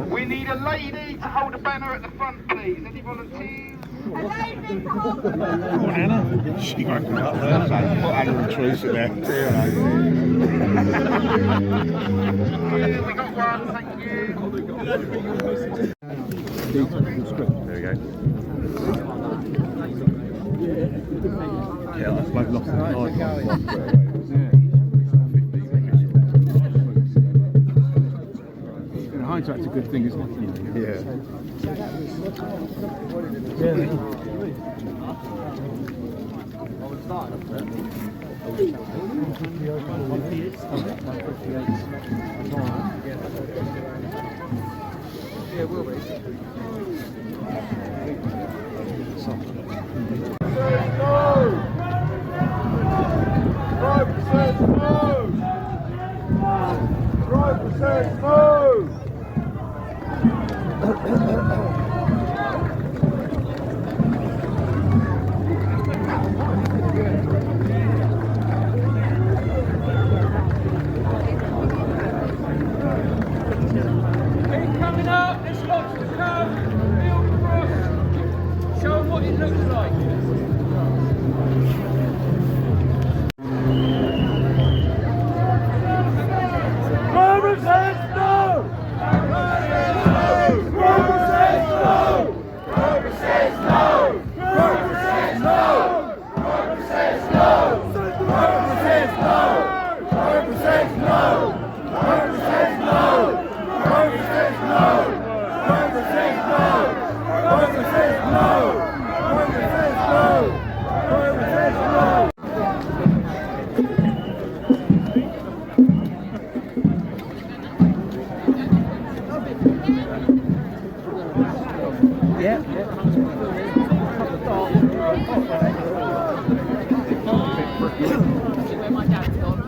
We need a lady to hold a banner at the front, please. Any volunteers? A lady to hold the banner. Come on, Anna. She might come up there. Put Anna and Teresa there. We got one, thank you. There we go. Yeah, that's like lost the card. Hindsight's a good thing, isn't it? Yeah. Yeah, will be. Coming up, there's lots to come. Build the cross. Show them what it looks like. Crowborough says no! Crowborough says no! Crowborough says no! Crowborough says no! Crowborough says no! Crowborough says no! Crowborough says no! Crowborough says no! Crowborough says no! Crowborough says no! Crowborough says no! Crowborough says no! Crowborough says no! Yeah. Where my dad's gone.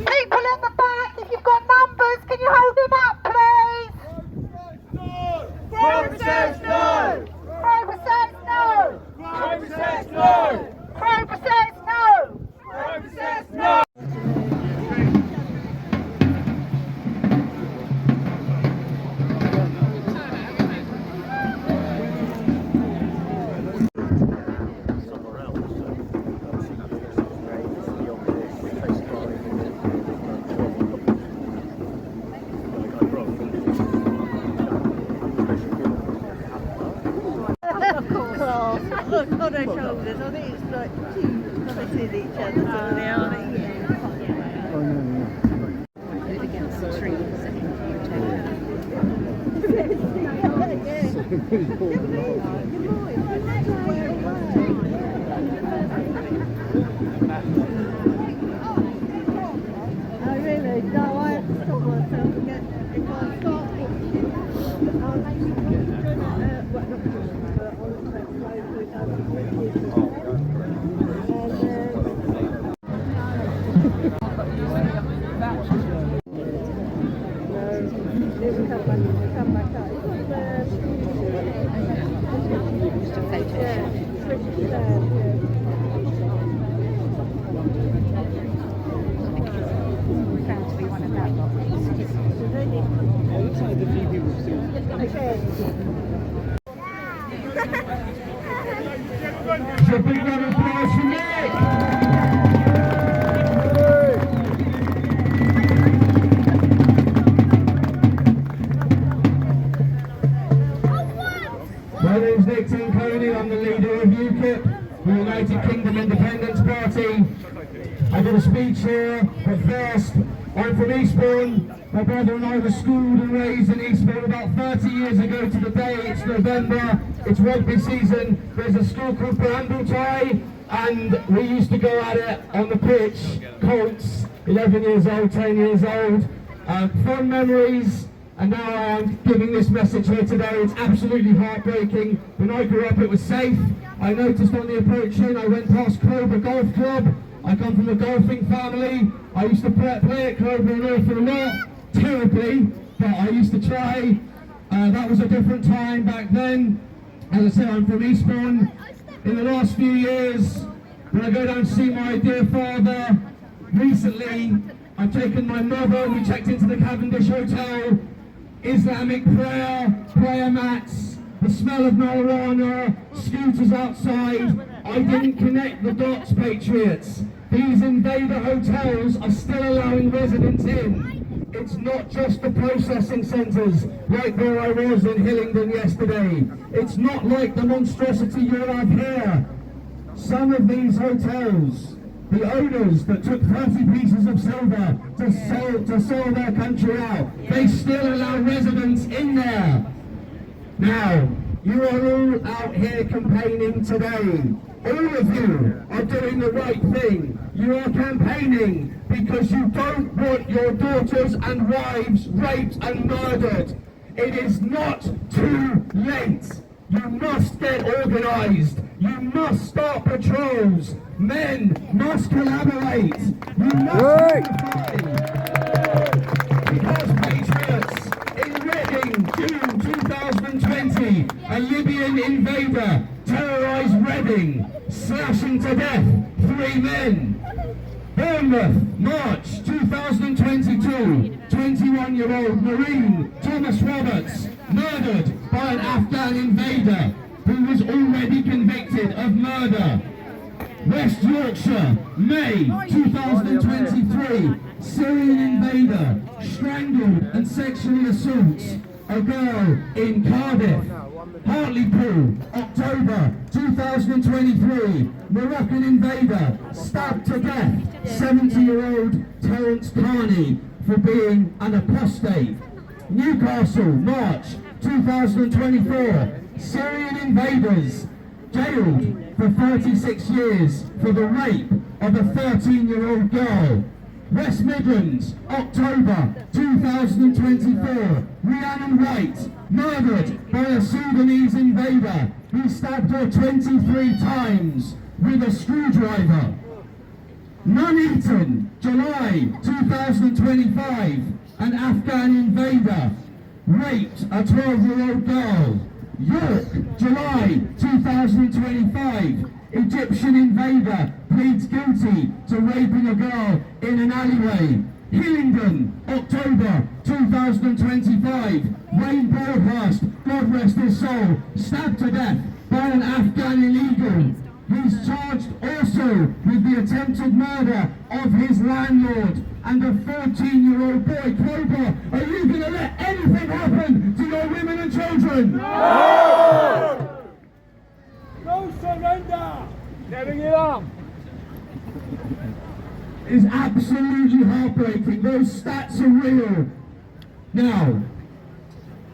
People at the back, if you've got numbers, can you hold them up, please? Crowborough says no! Crowborough says no! Crowborough says no! Crowborough says no! Crowborough says no! their shoulders. I think it's like two opposite each other, so they are. Against the trees. Oh really? No, I have to stop myself and get, if I start So big round of applause for Nick! My name's Nick Tenconi, I'm the leader of UKIP, the United Kingdom Independence Party. I did a speech here, but first, I'm from Eastbourne. My brother and I were schooled and raised in Eastbourne about 30 years ago to the day. It's November, it's rugby season. There's a school called Bramblety, and we used to go at it on the pitch, Colts, 11 years old, 10 years old. Fond memories, and now I am giving this message here today. It's absolutely heartbreaking. When I grew up, it was safe. I noticed on the approach in, I went past Crowborough Golf Club. I come from a golfing family. I used to play at Crowborough an awful lot, terribly, but I used to try. That was a different time back then. As I said, I'm from Eastbourne. In the last few years, when I go down to see my dear father, recently I've taken my mother, we checked into the Cavendish Hotel, Islamic prayer mats, the smell of marijuana, scooters outside. I didn't connect the dots, patriots. These invader hotels are still allowing residents in. It's not just the processing centres, like where I was in Hillingdon yesterday. It's not like the monstrosity you'll have here. Some of these hotels, the owners that took 30 pieces of silver to sell their country out, they still allow residents in there. Now, you are all out here campaigning today. All of you are doing the right thing. You are campaigning because you don't want your daughters and wives raped and murdered. It is not too late. You must get organised. You must start patrols. Men must collaborate. You must unify. Because patriots, in Reading, June 2020, a Libyan invader terrorised Reading, slashing to death 3 men. Bournemouth, March 2022, 21-year-old Marine Thomas Roberts murdered by an Afghan invader who was already convicted of murder. West Yorkshire, May 2023, Syrian invader strangled and sexually assaults a girl in Cardiff. Hartlepool, October 2023, Moroccan invader stabbed to death 70-year-old Terence Carney for being an apostate. Newcastle, March 2024, Syrian invaders jailed for 36 years for the rape of a 13-year-old girl. West Midlands, October 2024, Rhiannon White, murdered by a Sudanese invader who stabbed her 23 times with a screwdriver. Nuneaton, July 2025, an Afghan invader raped a 12-year-old girl. York, July 2025, Egyptian invader pleads guilty to raping a girl in an alleyway. Hillingdon, October 2025, Wayne Broadhurst, God rest his soul, stabbed to death by an Afghan illegal. He's charged also with the attempted murder of his landlord and a 14-year-old boy. Crowborough, are you going to let anything happen to your women and children? No! No surrender! is absolutely heartbreaking. Those stats are real. Now,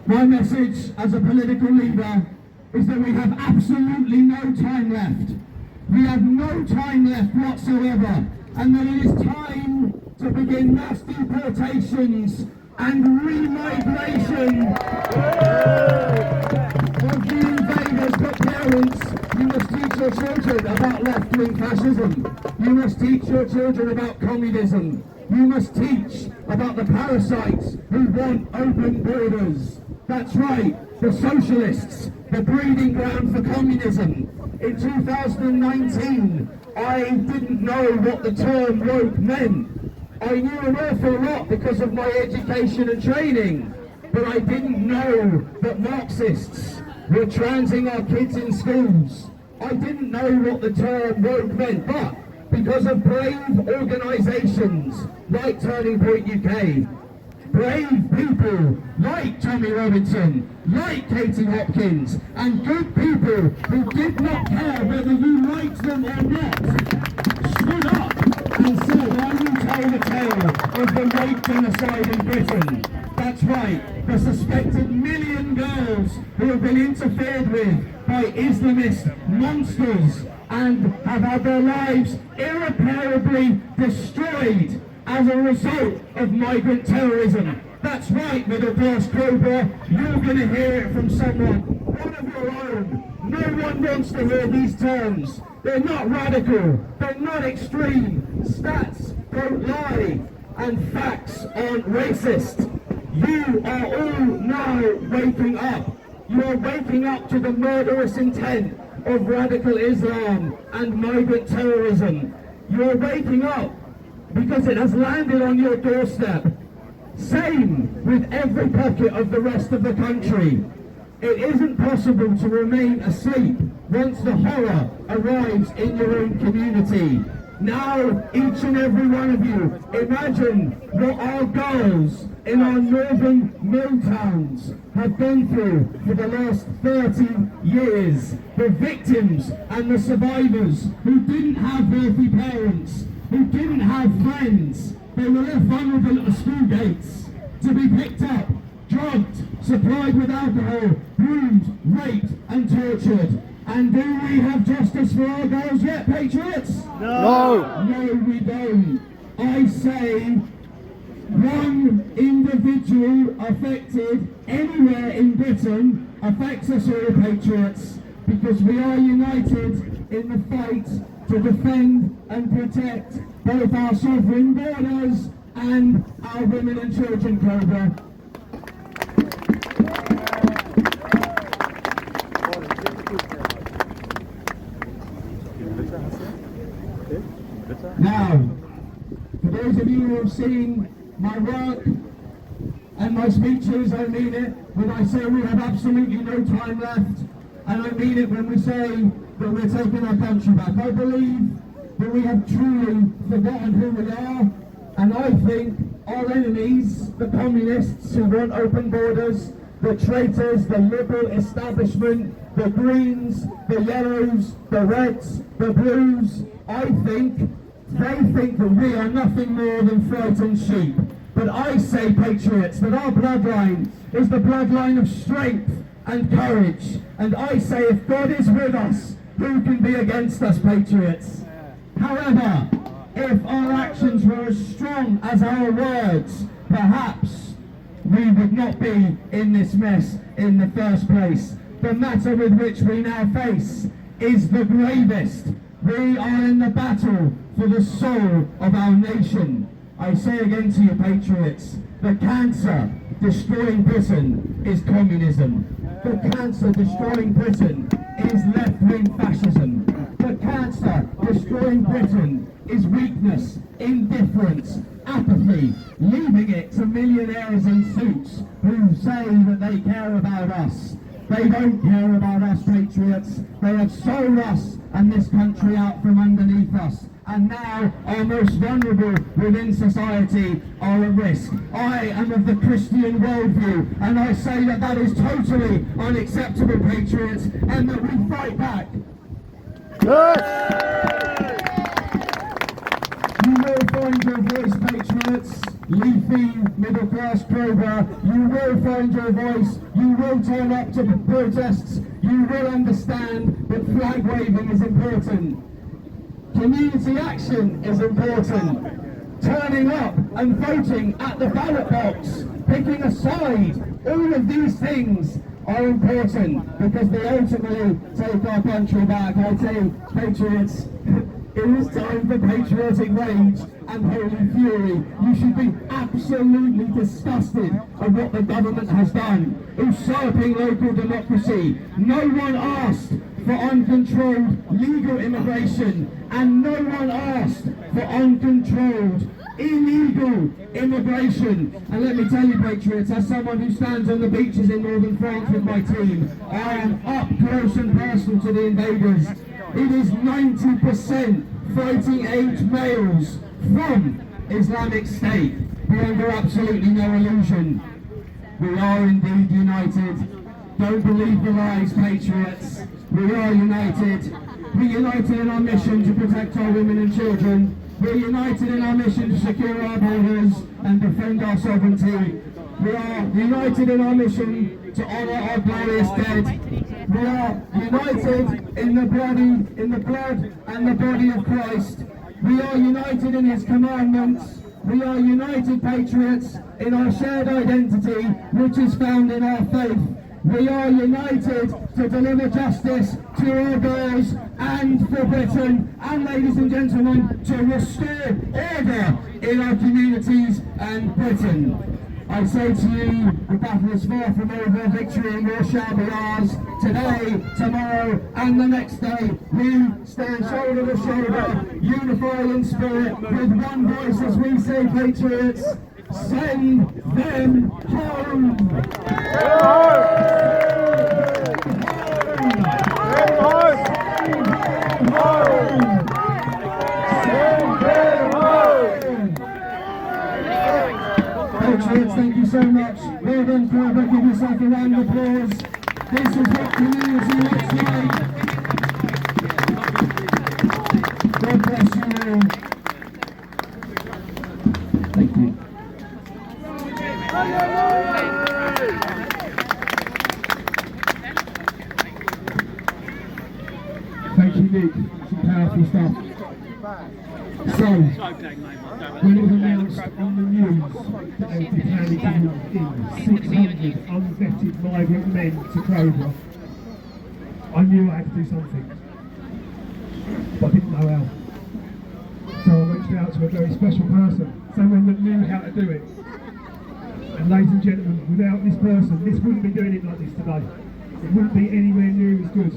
my message as a political leader is that we have absolutely no time left. We have no time left whatsoever, and that it is time to begin mass deportations and remigration of the invaders. But parents, you must teach your children about left-wing fascism. You must teach your children about communism. You must teach about the parasites who want open borders. That's right, the socialists, the breeding ground for communism. In 2019, I didn't know what the term woke meant. I knew an awful lot because of my education and training, but I didn't know that Marxists were transing our kids in schools. I didn't know what the term woke meant, but because of brave organisations like Turning Point UK, brave people like Tommy Robinson, like Katie Hopkins, and good people who did not care whether you liked them or not, stood up and said, I will tell the tale of the rape genocide in Britain. That's right, the suspected million girls who have been interfered with by Islamist monsters and have had their lives irreparably destroyed as a result of migrant terrorism. That's right, middle class Crowborough, you're going to hear it from someone, one of your own. No one wants to hear these terms. They're not radical, they're not extreme. Stats don't lie, and facts aren't racist. You are all now waking up. You are waking up to the murderous intent of radical Islam and migrant terrorism. You are waking up because it has landed on your doorstep. Same with every pocket of the rest of the country. It isn't possible to remain asleep once the horror arrives in your own community. Now, each and every one of you, imagine what our girls in our northern mill towns have gone through for the last 30 years. The victims and the survivors who didn't have wealthy parents, who didn't have friends. They were left vulnerable at the school gates to be picked up, drugged, supplied with alcohol, groomed, raped and tortured. And do we have justice for our girls yet, patriots? No! No, we don't. I say one individual affected anywhere in Britain affects us all, patriots, because we are united in the fight to defend and protect both our sovereign borders and our women and children, Crowborough. Now, for those of you who have seen my work and my speeches, I mean it when I say we have absolutely no time left, and I mean it when we say that we're taking our country back. I believe that we have truly forgotten who we are, and I think our enemies, the communists who want open borders, the traitors, the liberal establishment, the Greens, the Yellows, the Reds, the Blues, I think they think that we are nothing more than frightened sheep. But I say, patriots, that our bloodline is the bloodline of strength and courage. And I say, if God is with us, who can be against us, patriots? However, if our actions were as strong as our words, perhaps we would not be in this mess in the first place. The matter with which we now face is the gravest. We are in the battle for the soul of our nation. I say again to you, patriots, the cancer destroying Britain is communism. The cancer destroying Britain is left-wing fascism. The cancer destroying Britain is weakness, indifference, apathy, leaving it to millionaires in suits who say that they care about us. They don't care about us, patriots. They have sold us and this country out from underneath us. And now our most vulnerable within society are at risk. I am of the Christian worldview, and I say that that is totally unacceptable, patriots, and that we fight back. You will find your voice, patriots. Leafy, middle class Crowborough, you will find your voice. You will turn up to protests. You will understand that flag waving is important. Community action is important. Turning up and voting at the ballot box, picking a side, all of these things are important because they ultimately take our country back. I tell you, patriots, it is time for patriotic rage and holy fury. You should be absolutely disgusted at what the government has done, usurping local democracy. No one asked for uncontrolled legal immigration, and no one asked for uncontrolled illegal immigration. And let me tell you, patriots, as someone who stands on the beaches in northern France with my team, I am up close and personal to the invaders. It is 90% fighting age males from Islamic State. Be under absolutely no illusion. We are indeed united. Don't believe the lies, patriots. We are united. We're united in our mission to protect our women and children. We're united in our mission to secure our borders and defend our sovereignty. We are united in our mission to honour our glorious dead. We are united in the blood and the body of Christ. We are united in his commandments. We are united, patriots, in our shared identity, which is found in our faith. We are united to deliver justice to our girls and for Britain, and ladies and gentlemen, to restore order in our communities and Britain. I say to you, the battle is far from over, victory and war shall be ours. Today, tomorrow and the next day, we stand shoulder to shoulder, unified in spirit, with one voice as we say, patriots, send them home! Patriots, thank you so much. Well done, Crowborough. Give yourself a round of applause. This is what community looks like. God bless you all. Thank you. Thank you, Nick. Some powerful stuff. So, when it was announced on the news that they were planning to move in 600 unvetted migrant men to Crowborough, I knew I had to do something, but I didn't know how. So I reached out to a very special person, someone that knew how to do it. And ladies and gentlemen, without this person, this wouldn't be doing it like this today. It wouldn't be anywhere near as good.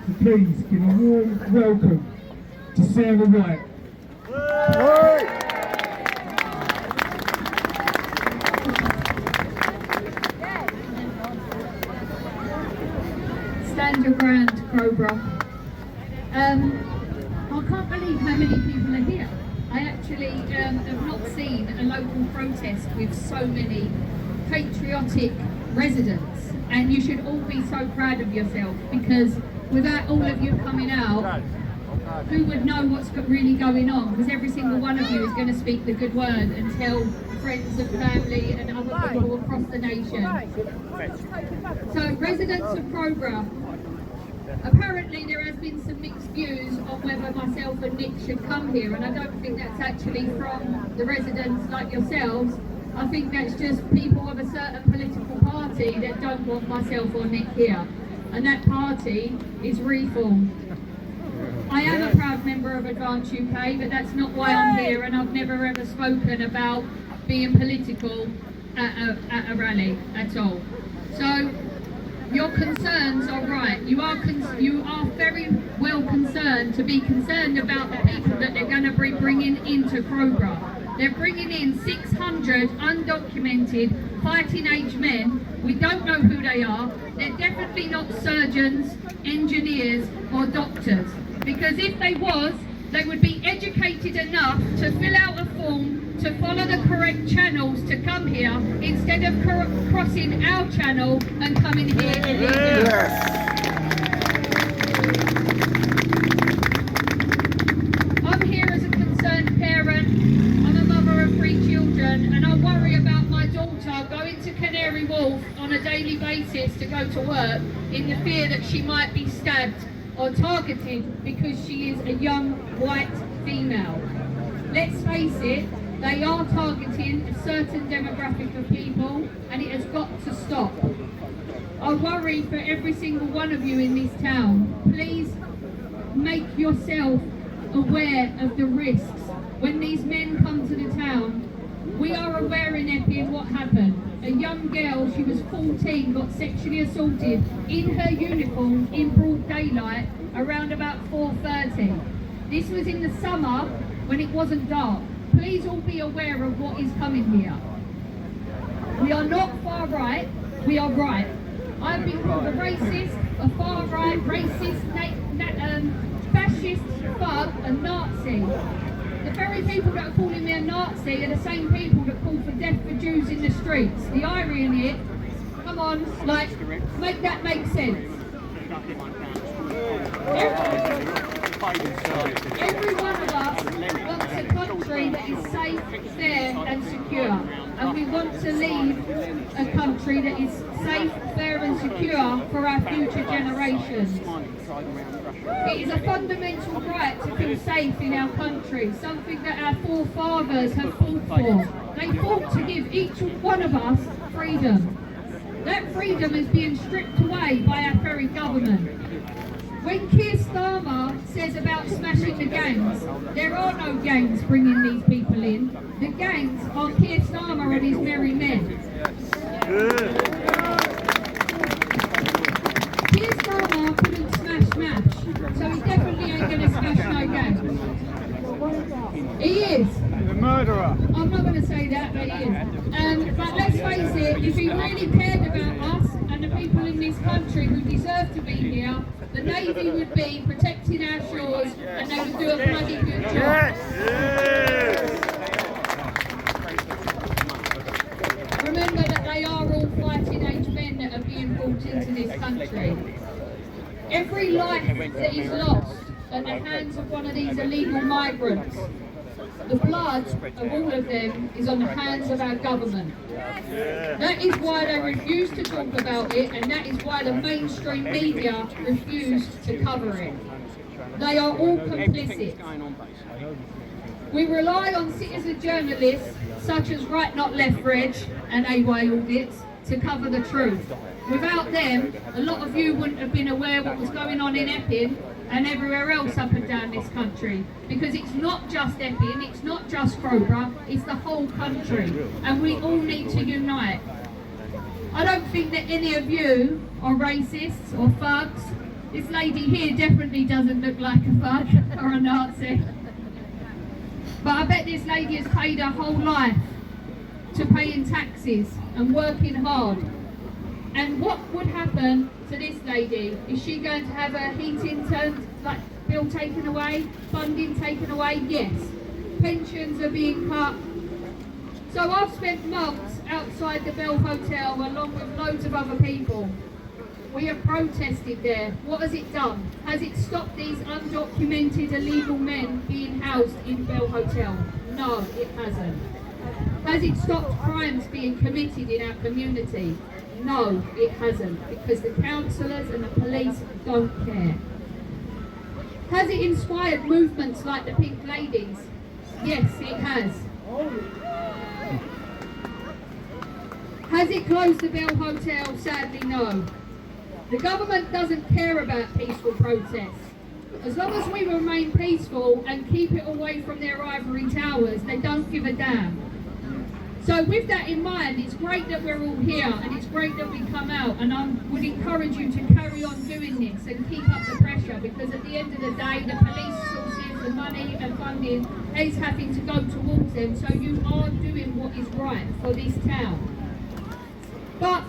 So please give a warm welcome to Sarah White. Stand your ground, Crowborough. I can't believe how many people are here. I actually have not seen a local protest with so many patriotic residents, and you should all be so proud of yourself, because without all of you coming out, who would know what's really going on? Because every single one of you is going to speak the good word and tell friends and family and other people across the nation. So, residents of Crowborough, apparently there has been some mixed views on whether myself and Nick should come here, and I don't think that's actually from the residents like yourselves. I think that's just people of a certain political party that don't want myself or Nick here, and that party is Reform. I am a proud member of Advance UK, but that's not why I'm here, and I've never ever spoken about being political at a rally at all. So your concerns are right. You are very well concerned to be concerned about the people that they're going to be bringing into Crowborough. They're bringing in 600 undocumented fighting age men. We don't know who they are. They're definitely not surgeons, engineers or doctors. Because if they was, they would be educated enough to fill out a form, to follow the correct channels to come here, instead of crossing our channel and coming here illegally. daughter going to Canary Wharf on a daily basis to go to work in the fear that she might be stabbed or targeted because she is a young white female. Let's face it, they are targeting a certain demographic of people, and it has got to stop. I worry for every single one of you in this town. Please make yourself aware of the risks. When these men come to the town, we are aware in Epping what happened. A young girl, she was 14, got sexually assaulted in her uniform in broad daylight around about 4:30. This was in the summer when it wasn't dark. Please all be aware of what is coming here. We are not far right, we are right. I've been called a racist, a far right, racist, fascist, thug, a Nazi. The very people that are calling me a Nazi are the same people that call for death for Jews in the streets. The irony in it, come on, like, make that make sense. Every one of us wants a country that is safe, fair and secure. And we want to leave a country that is safe, fair and secure for our future generations. It is a fundamental right to feel safe in our country, something that our forefathers have fought for. They fought to give each one of us freedom. That freedom is being stripped away by our very government. When Keir Starmer says about smashing the gangs, there are no gangs bringing these people in. The gangs are Keir Starmer and his merry men. Keir Starmer couldn't smash MASH, so he definitely ain't going to smash no gangs. He is. The murderer. I'm not going to say that, but he is. But let's face it, if he really cared about us and the people in this country who deserve to be here, the Navy would be protecting our shores and they would do a bloody good job. Remember that they are all fighting age men that are being brought into this country. Every life that is lost at the hands of one of these illegal migrants, the blood of all of them is on the hands of our government. That is why they refuse to talk about it, and that is why the mainstream media refuse to cover it. They are all complicit. We rely on citizen journalists such as Right Not Left Reg and AY Audits to cover the truth. Without them, a lot of you wouldn't have been aware what was going on in Epping and everywhere else up and down this country, because it's not just Epping, it's not just Crowborough, it's the whole country, and we all need to unite. I don't think that any of you are racists or thugs. This lady here definitely doesn't look like a thug or a Nazi. But I bet this lady has paid her whole life to paying taxes and working hard. And what would happen to this lady? Is she going to have her heating bill taken away? Funding taken away? Yes. Pensions are being cut. So I've spent months outside the Bell Hotel along with loads of other people. We have protested there. What has it done? Has it stopped these undocumented illegal men being housed in Bell Hotel? No, it hasn't. Has it stopped crimes being committed in our community? No, it hasn't, because the councillors and the police don't care. Has it inspired movements like the Pink Ladies? Yes, it has. Has it closed the Bell Hotel? Sadly, no. The government doesn't care about peaceful protests. As long as we remain peaceful and keep it away from their ivory towers, they don't give a damn. So with that in mind, it's great that we're all here and it's great that we come out, and I would encourage you to carry on doing this and keep up the pressure, because at the end of the day, the police sources, the money and funding is having to go towards them, so you are doing what is right for this town. But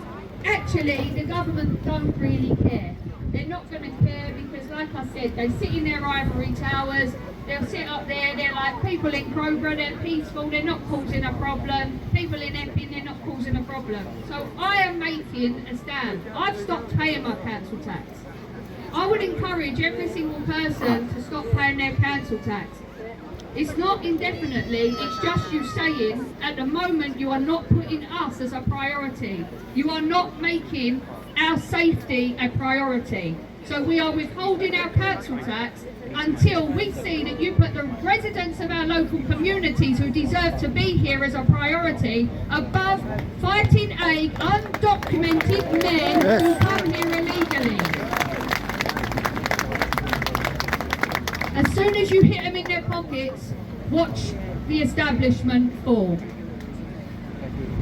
actually, the government don't really care. They're not going to care because, like I said, they sit in their ivory towers. They'll sit up there, they're like, people in Crowborough, they're peaceful, they're not causing a problem. People in Epping, they're not causing a problem. So I am making a stand. I've stopped paying my council tax. I would encourage every single person to stop paying their council tax. It's not indefinitely, it's just you saying at the moment you are not putting us as a priority. You are not making our safety a priority. So we are withholding our council tax until we see that you put the residents of our local communities who deserve to be here as a priority above fighting undocumented men who come here illegally. As soon as you hit them in their pockets, watch the establishment fall.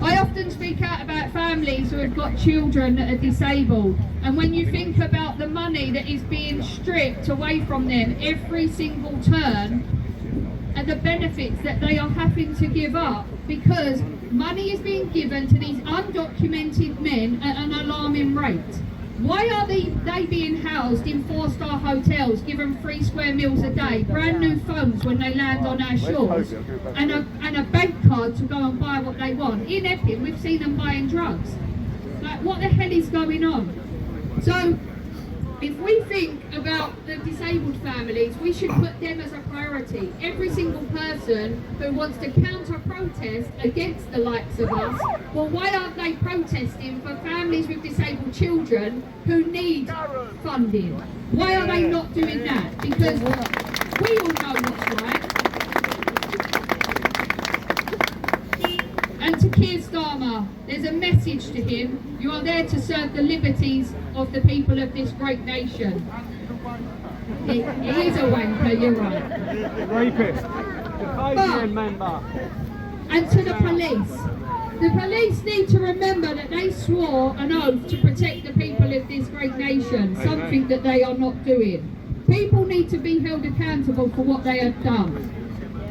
I often speak out about families who have got children that are disabled, and when you think about the money that is being stripped away from them every single turn, and the benefits that they are having to give up because money is being given to these undocumented men at an alarming rate. Why are they being housed in 4-star hotels, given 3 square meals a day, brand new phones when they land on our shores, and a bank card to go and buy what they want? In Epping, we've seen them buying drugs. Like, what the hell is going on? So, if we think about the disabled families, we should put them as a priority. Every single person who wants to counter-protest against the likes of us, well, why aren't they protesting for families with disabled children who need funding? Why are they not doing that? Because we all know what's right. And to Keir Starmer, there's a message to him. You are there to serve the liberties of the people of this great nation. He is a wanker, you're right. Rapist. The member. And to the police need to remember that they swore an oath to protect the people of this great nation, something that they are not doing. People need to be held accountable for what they have done.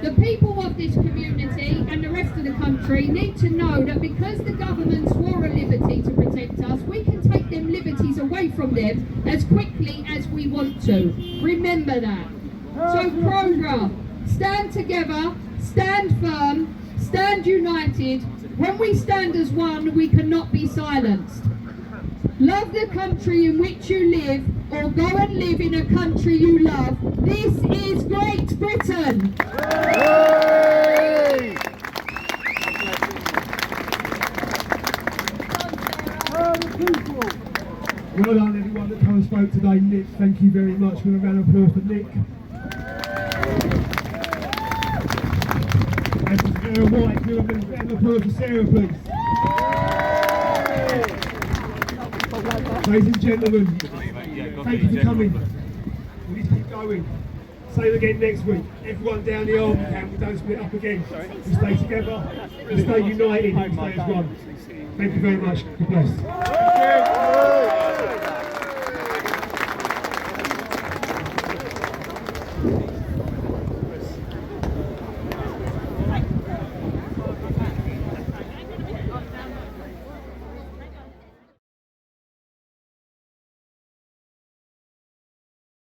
The people of this community and the rest of the country need to know that because the government swore a liberty to protect us, we can take them liberties away from them as quickly as we want to. Remember that. So Crowborough, stand together, stand firm, stand united. When we stand as one, we cannot be silenced. Love the country in which you live, or go and live in a country you love. This is Great Britain! Hey! Well done everyone that come and spoke today. Nick, thank you very much. For a round of applause for Nick. And for Sarah White, give a round of applause for Sarah, please. Ladies and gentlemen, thank you for coming. We need to keep going. Same again next week. Everyone down the arm camp, we don't split up again. We stay together, we stay united, we stay as one. Thank you very much. God bless.